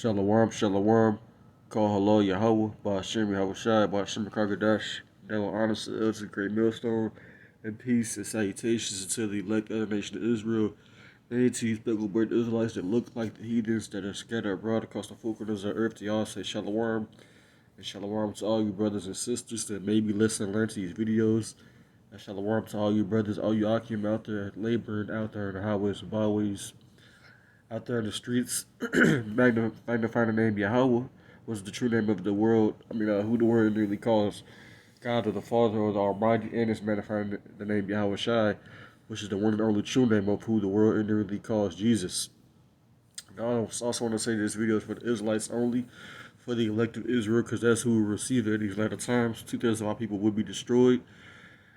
Shalom, shalom. Call hello Yahweh, by YASHAMIAHLA, by YASHAMIAHLA. Now, honor to us, a great millstone, and peace and salutations to the elect of the nation of Israel, and to you speckled-bird Israelites that look like the heathens that are scattered abroad across the four corners of the earth. To y'all say shalom, and shalom to all you brothers and sisters that maybe listen and learn to these videos. And shalom to all you brothers, all you Akim out there laboring out there in the highways and byways, out there in the streets, magnifying the name Yahweh was the true name of the world. Who the world really calls God or the Father or the Almighty, and it's magnifying the name Yahweh Shai, which is the one and only true name of who the world inwardly calls Jesus. I also want to say this video is for the Israelites only, for the elect of Israel, because that's who will receive it in these latter times. 2/3 of our people will be destroyed.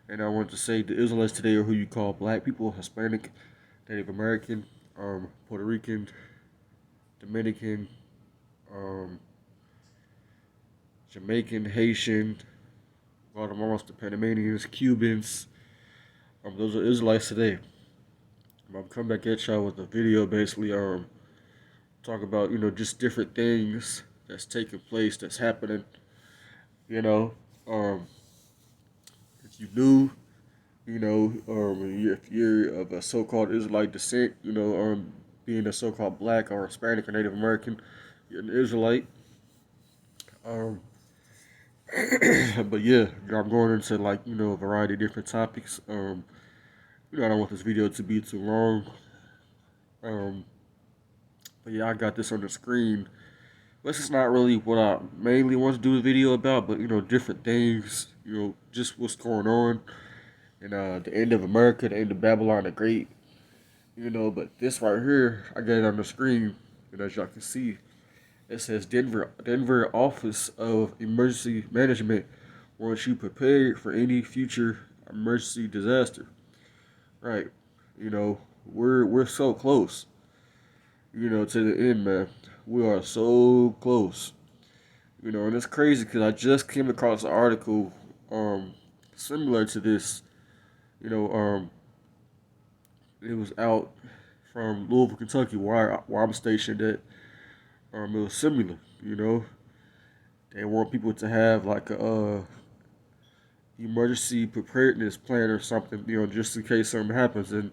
And I want to say the Israelites today are who you call black people, Hispanic, Native American, Puerto Rican, Dominican, Jamaican, Haitian, Guatemala, the Panamanians, Cubans. Those are Israelites today. I'm coming back at y'all with a video basically talk about, just different things that's taking place, that's happening. If you knew, if you're of a so-called Israelite descent, being a so-called black or Hispanic or Native American, you're an Israelite. But yeah, I'm going into a variety of different topics. I don't want this video to be too long. But yeah, I got this on the screen. This is not really what I mainly want to do a video about, but different things, just what's going on. And the end of America, the end of Babylon the Great, but this right here, I got it on the screen, and as y'all can see, it says Denver Office of Emergency Management wants you prepared for any future emergency disaster. Right, we're so close, to the end, man. We are so close, and it's crazy because I just came across an article, similar to this. It was out from Louisville, Kentucky, where I'm stationed at. It was similar, They want people to have like a emergency preparedness plan or something, just in case something happens. And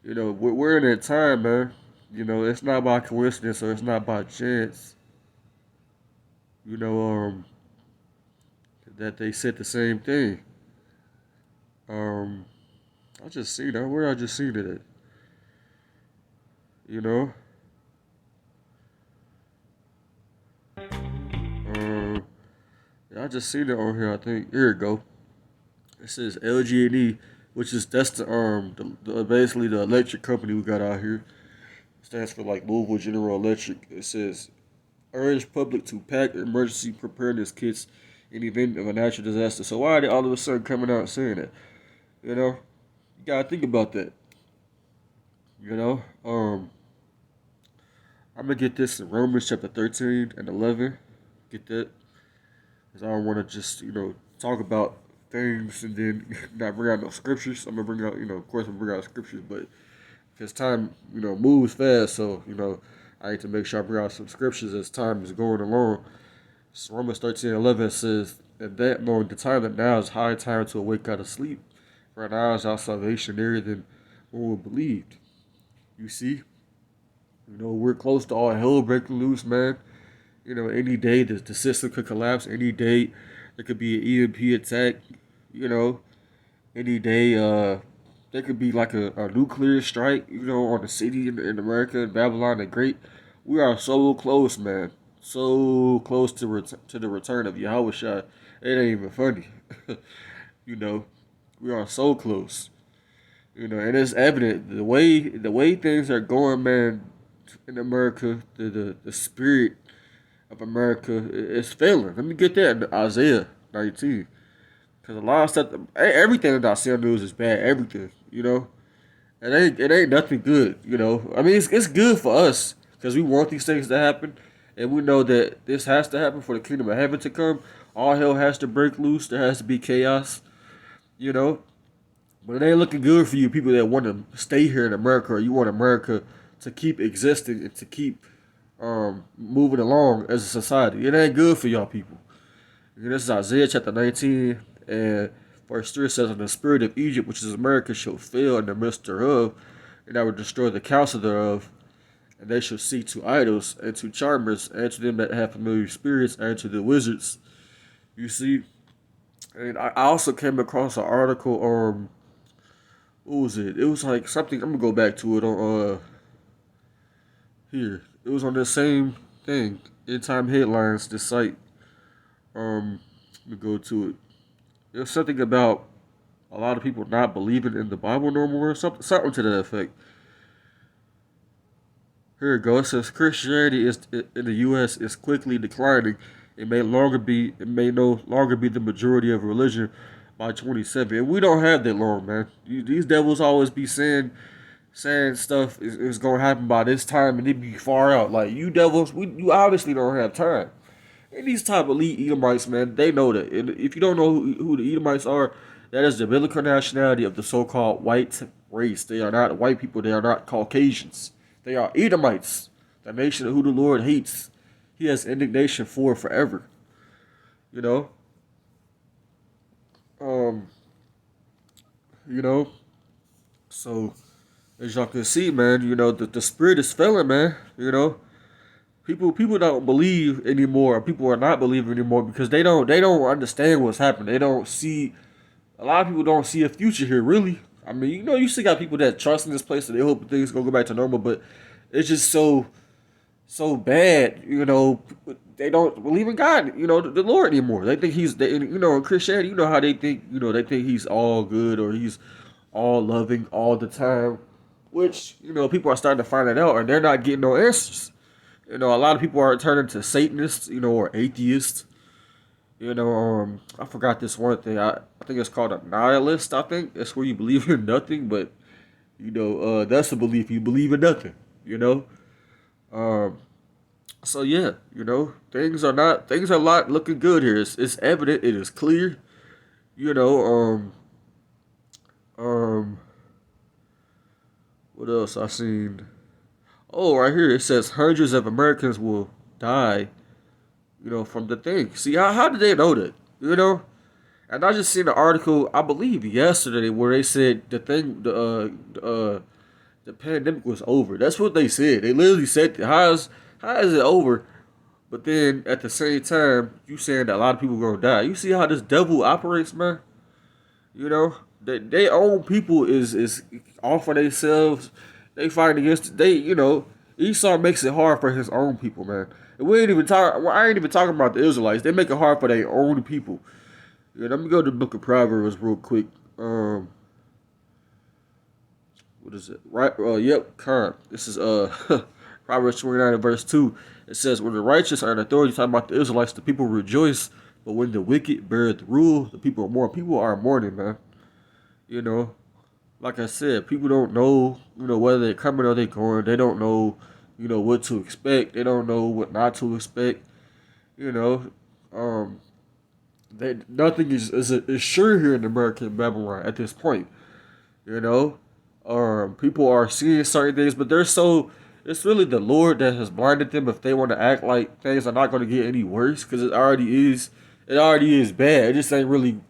we're in that time, man. It's not by coincidence or it's not by chance. That they said the same thing. I just seen that. Where I just seen it at? Yeah, I just seen it on here. I think here it go. It says LG&E, that's basically the electric company we got out here. It stands for like Louisville General Electric. It says urge public to pack emergency preparedness kits in the event of a natural disaster. So why are they all of a sudden coming out and saying that? You gotta think about that. I'm gonna get this in Romans chapter 13 and 11. Get that. Because I don't want to just, talk about things and then not bring out no scriptures. I'm going to bring out, of course, I'm going to bring out scriptures, but because time, moves fast, so, I need to make sure I bring out some scriptures as time is going along. So Romans 13:11 says, "And that knowing the time that now is high time to awake out of sleep, for now is our salvation nearer than when we believed." You see? We're close to all hell breaking loose, man. Any day the system could collapse. Any day there could be an EMP attack. Any day there could be like a nuclear strike, on the city in America, in Babylon the Great. We are so close, man. So close to the return of Yahweh Shai. It ain't even funny. We are so close. And it's evident the way things are going, man, in America, the spirit of America is failing. Let me get that in Isaiah 19. Because a lot of stuff, everything that I see on the news is bad. Everything, It ain't nothing good, It's good for us because we want these things to happen. And we know that this has to happen for the kingdom of heaven to come. All hell has to break loose. There has to be chaos, But it ain't looking good for you people that want to stay here in America, or you want America to keep existing and to keep moving along as a society. It ain't good for y'all people. This is Isaiah chapter 19 and verse 3 says, "And the spirit of Egypt, which is America, shall fail in the midst thereof, and I will destroy the counsel thereof, and they shall seek to idols, and to charmers, and to them that have familiar spirits, and to the wizards." You see? And I also came across an article, what was it? It was like something, I'm gonna go back to it on here. It was on the same thing. End Time Headlines, this site. Let me go to it. It was something about a lot of people not believing in the Bible no more, something to that effect. Here it goes. It says Christianity is in the U.S. is quickly declining. It may no longer be the majority of religion by 27. And we don't have that long, man. These devils always be saying stuff is going to happen by this time, and it be far out. Like, you devils, you obviously don't have time. And these type of elite Edomites, man, they know that. And if you don't know who the Edomites are, that is the biblical nationality of the so-called white race. They are not white people. They are not Caucasians. They are Edomites, the nation who the Lord hates. He has indignation for forever. You know? You know? So, as y'all can see, man, you know, the spirit is failing, man. You know? People don't believe anymore. People are not believing anymore because they don't understand what's happening. They don't see, a lot of people don't see a future here, really. I mean, you know, you still got people that trust in this place and they hope things gonna go back to normal, but it's just so bad, you know. They don't believe in God, you know, the Lord anymore. They think you know, in Christianity, you know how they think, you know, they think he's all good or he's all loving all the time, which, you know, people are starting to find that out and they're not getting no answers. You know, a lot of people are turning to Satanists, you know, or atheists. You know, I forgot this one thing. I think it's called a nihilist. I think it's where you believe in nothing, but you know, that's a belief. You believe in nothing. You know, so yeah, you know, things are not looking good here. It's evident. It is clear. You know, what else I seen? Oh, right here it says hundreds of Americans will die, you know, from the thing. See, how did they know that? You know? And I just seen an article, I believe yesterday, where they said the pandemic was over. That's what they said. They literally said, how is it over? But then at the same time, you saying that a lot of people are gonna die. You see how this devil operates, man? You know? Their own people is off for themselves. They fight against you know, Esau makes it hard for his own people, man. And I ain't even talking about the Israelites. They make it hard for their own people. Yeah, let me go to the book of Proverbs real quick. What is it? Right, yep, current. This is Proverbs 29 and verse 2. It says, "When the righteous are in authority," talking about the Israelites, the people rejoice, but when the wicked beareth rule, the people are mourning, man. You know, like I said, people don't know, you know, whether they're coming or they're going. They don't know, you know, what to expect. They don't know what not to expect. You know, nothing is sure here in American Babylon at this point. You know, people are seeing certain things, but it's really the Lord that has blinded them if they want to act like things are not going to get any worse, because it already is bad. It just ain't really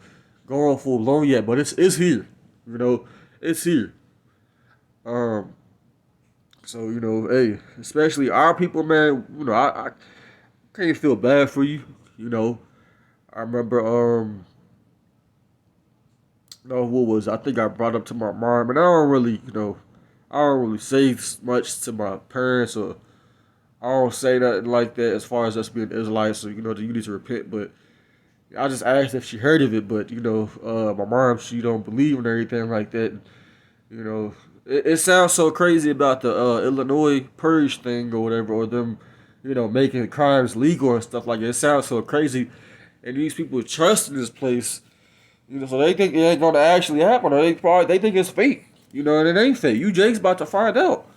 going full blown yet, but it's here. You know, it's here. So, you know, hey, especially our people, man, you know, I can't feel bad for you. You know, I remember, no, what was it? I think I brought up to my mom, and I don't really, you know, I don't really say much to my parents, or I don't say nothing like that as far as us being Israelites, so, you know, you need to repent, but I just asked if she heard of it, but, you know, my mom, she don't believe in anything like that. You know, it sounds so crazy about the Illinois purge thing or whatever, or them, you know, making crimes legal and stuff like that. It sounds so crazy, and these people trust in this place, you know, so they think it ain't gonna actually happen, or they think it's fake, you know, and it ain't fake. You Jake's about to find out,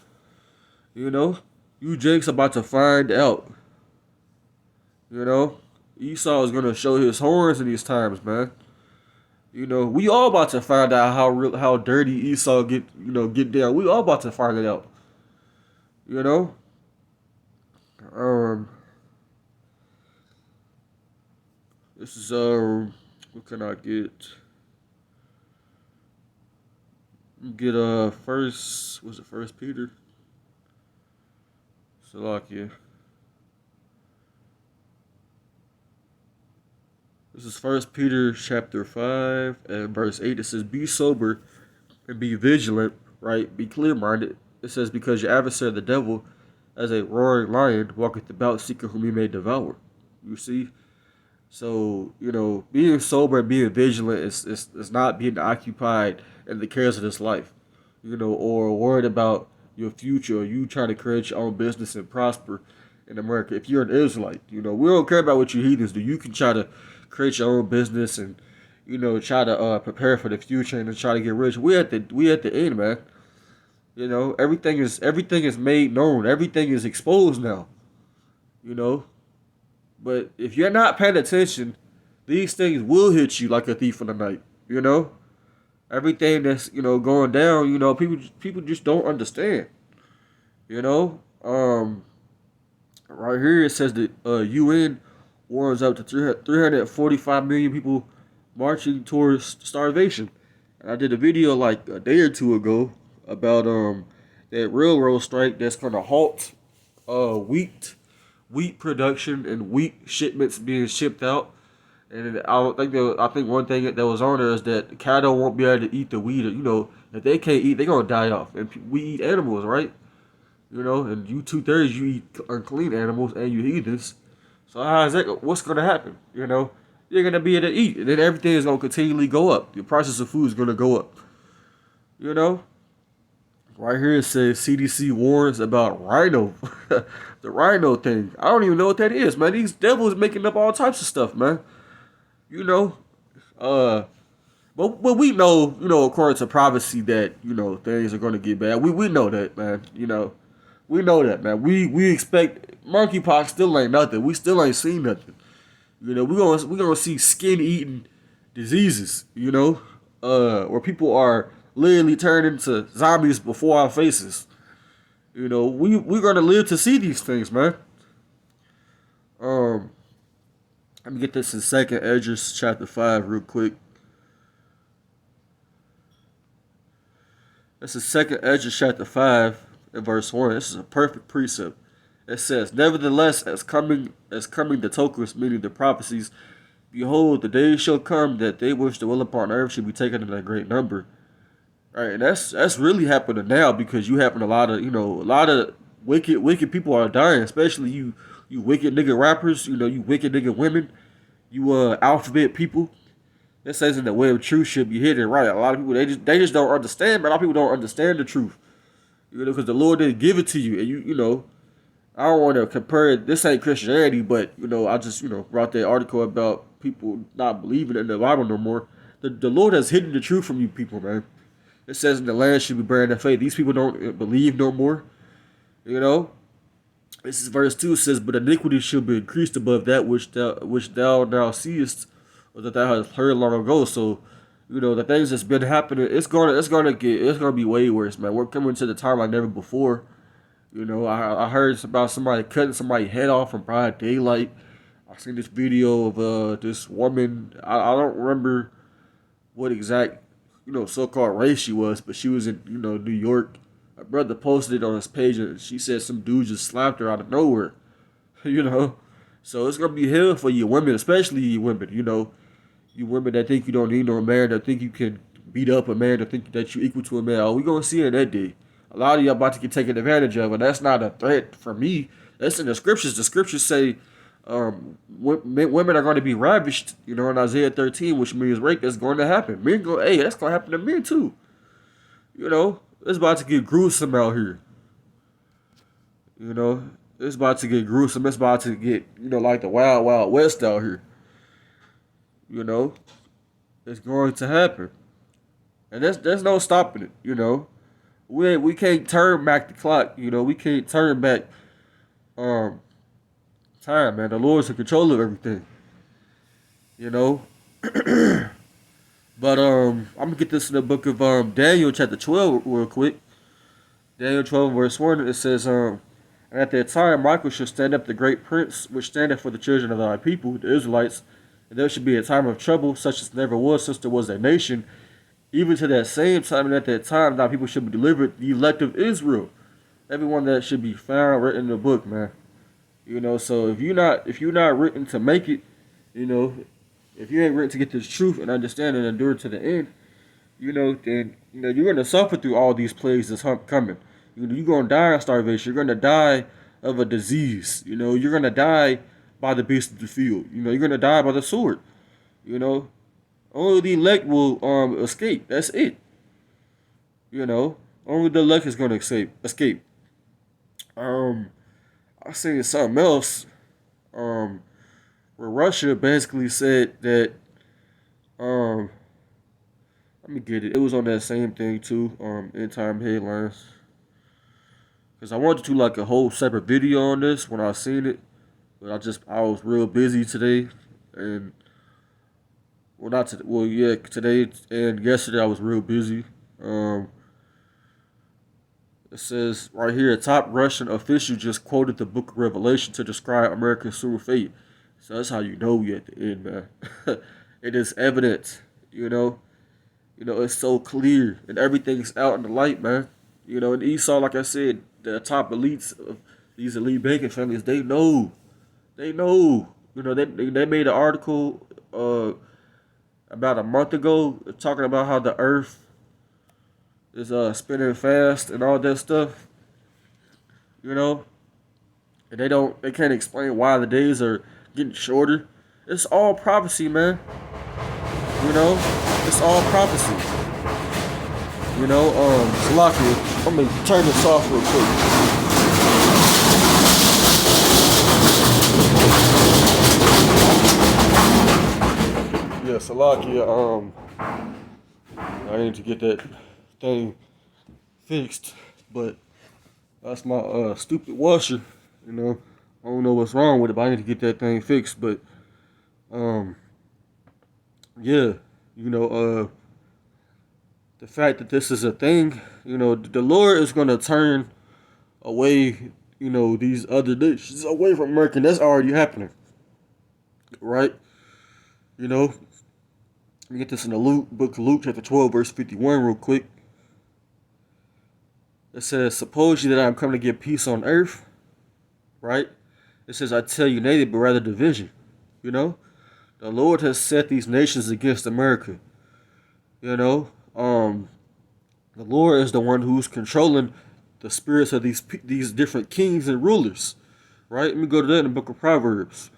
you know, you Jake's about to find out, you know. Esau is gonna show his horns in these times, man. You know, we all about to find out how dirty Esau get down. We all about to find it out. You know, This is what can I get? Get first, was it First Peter? Salakia. This is First Peter chapter 5 and verse 8. It says, "Be sober and be vigilant," right? "Be clear-minded." It says, "Because your adversary, the devil, as a roaring lion, walketh about, seeking whom he may devour." You see? So, being sober and being vigilant is not being occupied in the cares of this life, or worried about your future, or you trying to create your own business and prosper in America. If you're an Israelite, we don't care about what you heathens do. You can try to create your own business and, try to prepare for the future and try to get rich. We at the end, man. Everything is made known. Everything is exposed now. But if you're not paying attention, these things will hit you like a thief in the night. Everything that's going down. People just don't understand. Right here it says that UN warns up to 345 million people marching towards starvation. And I did a video like a day or two ago about that railroad strike that's gonna halt wheat production and wheat shipments being shipped out. And I think one thing that was on there is that cattle won't be able to eat the wheat. If they can't eat, they're gonna die off. And we eat animals, right? And you 2/3 you eat unclean animals and you heathens. So how is that? What's gonna happen? You're gonna be able to eat, and then everything is gonna continually go up. The prices of food is gonna go up. Right here it says CDC warns about rhino, the rhino thing. I don't even know what that is, man. These devils making up all types of stuff, man. But we know, according to prophecy that things are gonna get bad. We know that, man. We know that, man. We expect monkeypox still ain't nothing. We still ain't seen nothing. We gonna see skin eating diseases. Where people are literally turned into zombies before our faces. We're gonna live to see these things, man. Let me get this in Second Esdras chapter 5 real quick. This is Second Esdras chapter 5 and verse 1. This is a perfect precept. It says, "Nevertheless, as coming the tokens, meaning the prophecies, behold, the days shall come that they which dwell upon earth shall be taken in a great number." All right, and that's really happening now, because you having a lot of wicked people are dying, especially you wicked nigga rappers, you wicked nigga women, you alphabet people. It says in the way of truth should be hidden, right? A lot of people they just don't understand, man. A lot of people don't understand the truth, because the Lord didn't give it to you, and I don't want to compare it. This ain't Christianity, but I just brought that article about people not believing in the Bible no more. The Lord has hidden the truth from you people, man. It says in the land should be bearing their faith. These people don't believe no more. This is verse 2. It says, "But iniquity shall be increased above that which thou now seest, or that thou hast heard long ago." So, the things that's been happening, it's gonna be way worse, man. We're coming to the time like never before. I heard about somebody cutting somebody's head off in broad daylight. I seen this video of this woman. I don't remember what exact so-called race she was, but she was in New York. My brother posted it on his page, and she said some dude just slapped her out of nowhere. So it's gonna be hell for you women, especially you women. You women that think you don't need no man, that think you can beat up a man, that think that you equal to a man. Oh, we gonna see it that day. A lot of y'all about to get taken advantage of, and that's not a threat for me. That's in the scriptures. The scriptures say women are going to be ravished, in Isaiah 13, which means rape is going to happen. Men go, hey, that's going to happen to men too. It's about to get gruesome out here. It's about to get gruesome. It's about to get, like the wild, wild west out here. It's going to happen. And there's no stopping it, We can't turn back the clock, we can't turn back time, man. The Lord's in control of everything. But I'm gonna get this in the book of Daniel chapter 12 real quick. Daniel 12 verse 1, it says, "And at that time Michael shall stand up, the great prince, which standeth for the children of thy people, the Israelites, And there should be a time of trouble, such as never was since there was a nation. Even to that same time and at that time, now people should be delivered, the elect of Israel. Everyone that should be found written in the book, man. You know, so if you're not written to make it, you know, if you ain't written to get this truth and understand and endure to the end, you know, then you're gonna suffer through all these plagues that's coming. You're gonna die of starvation. You're gonna die of a disease. You know, you're gonna die by the beast of the field. You know, you're gonna die by the sword. You know, only the elect will escape. That's it. You know, only the elect is gonna escape. I seen something else. Where Russia basically said that let me get it. It was on that same thing too. End time headlines. Cause I wanted to do like a whole separate video on this when I seen it, but I was real busy today, and well not today. Well yeah, today and yesterday I was real busy. It says right here, a top Russian official just quoted the Book of Revelation to describe America's soon fate. So that's how you know we at the end, man. It is evident, you know. You know, it's so clear and everything's out in the light, man. You know, and Esau, like I said, the top elites of these elite banking families, they know. They know. You know, they made an article about a month ago talking about how the earth is spinning fast and all that stuff. You know? And they can't explain why the days are getting shorter. It's all prophecy, man. You know? It's all prophecy. You know, Salakia, I'm gonna turn this off real quick. Yeah, Salakia, I need to get that thing fixed, but that's my stupid washer, you know. I don't know what's wrong with it, but I need to get that thing fixed. But yeah, you know, the fact that this is a thing, you know, the Lord is gonna turn away, you know, these other nations away from America. That's already happening, right? You know, let me get this in the book of Luke, chapter 12, verse 51, real quick. It says, suppose ye that I am come to give peace on earth, right? It says, I tell you, nay, but rather division. You know, the Lord has set these nations against America. You know, the Lord is the one who's controlling the spirits of these different kings and rulers, right? Let me go to that in the book of Proverbs.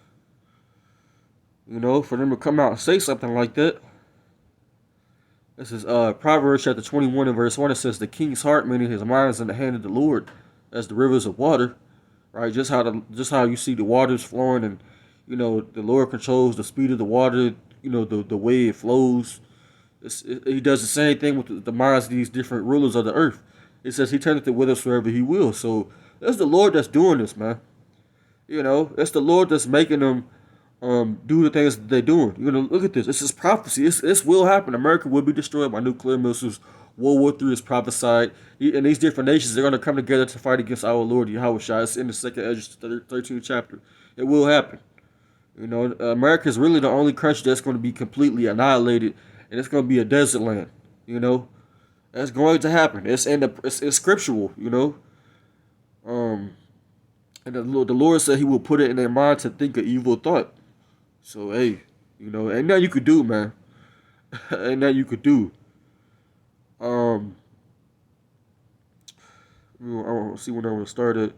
You know, for them to come out and say something like that. This is Proverbs chapter 21 and verse 1. It says, the king's heart, meaning his mind, is in the hand of the Lord, as the rivers of water. Right? Just how you see the waters flowing, and you know, the Lord controls the speed of the water, you know, the way it flows. He does the same thing with the minds of these different rulers of the earth. It says he turneth it whithersoever he will. So that's the Lord that's doing this, man. You know, that's the Lord that's making them do the things that they're doing. You know, look at this. This is prophecy. This will happen. America will be destroyed by nuclear missiles. World War III is prophesied. And these different nations, they're going to come together to fight against our Lord Yahushua. It's in the 2nd Ezra 13th chapter. It will happen. You know, America is really the only country that's going to be completely annihilated, and it's going to be a desert land. You know, that's going to happen. It's scriptural. You know, and the Lord said He will put it in their mind to think an evil thought. So hey, you know, ain't nothing you could do, man. Ain't nothing you could do. I want to see when I want to start it.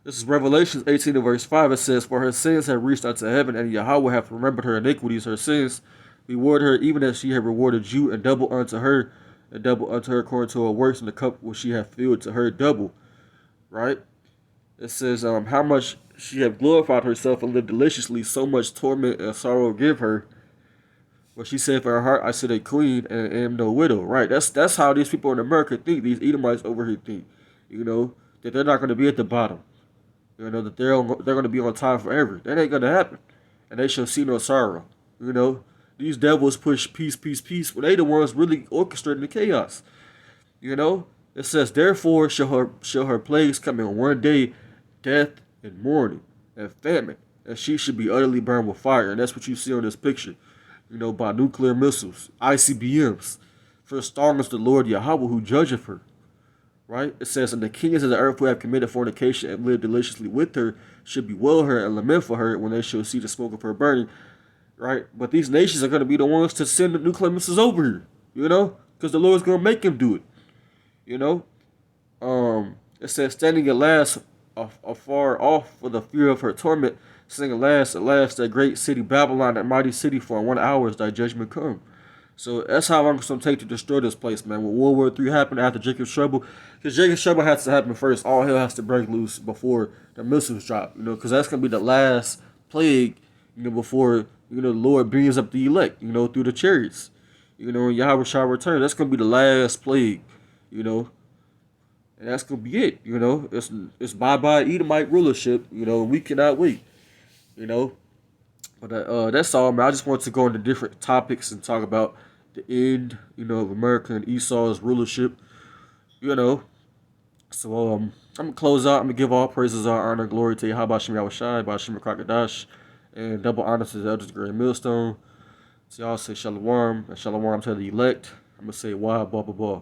This is Revelations 18 and verse 5. It says, for her sins have reached unto heaven, and Yahweh hath remembered her iniquities, her sins. Reward her even as she had rewarded you, and double unto her, according to her works, and the cup which she hath filled to her double. Right? It says, how much she hath glorified herself and lived deliciously, so much torment and sorrow give her. But she said, for her heart I sit a queen and am no widow. Right? That's how these people in America think. These Edomites over here think. You know, that they're not going to be at the bottom. You know, that they're going to be on time forever. That ain't going to happen. And they shall see no sorrow. You know, these devils push peace, peace, peace. But they the ones really orchestrating the chaos. You know, it says, therefore shall her plagues come in one day, death and mourning. and famine, and she should be utterly burned with fire. And that's what you see on this picture, by nuclear missiles, ICBMs. For strong is the Lord Yahweh who judgeth her. Right? It says, and the kings of the earth who have committed fornication and lived deliciously with her should bewail her and lament for her when they shall see the smoke of her burning. Right? But these nations are going to be the ones to send the nuclear missiles over here, because the Lord's going to make them do it. It says, standing at last afar off for the fear of her torment, saying, alas, that great city Babylon, that mighty city, for in 1 hour is thy judgment come. So that's how long it's going to take to destroy this place, man. When World War III happened after Jacob's trouble, because Jacob's trouble has to happen first. All hell has to break loose before the missiles drop, because that's going to be the last plague, before, the Lord brings up the elect, through the chariots. When Yahweh shall return, that's going to be the last plague, and that's going to be it, It's bye-bye Edomite rulership, and we cannot wait, But that's all, man. I just wanted to go into different topics and talk about the end, of America and Esau's rulership, So I'm gonna close out. I'm gonna give all praises, all honor, glory to Yahweh Shem Yahushai, by Shem Krakadash, and double honor to the elders, great millstone. So y'all say shalom and shalom to the elect. I'm gonna say why, blah blah blah.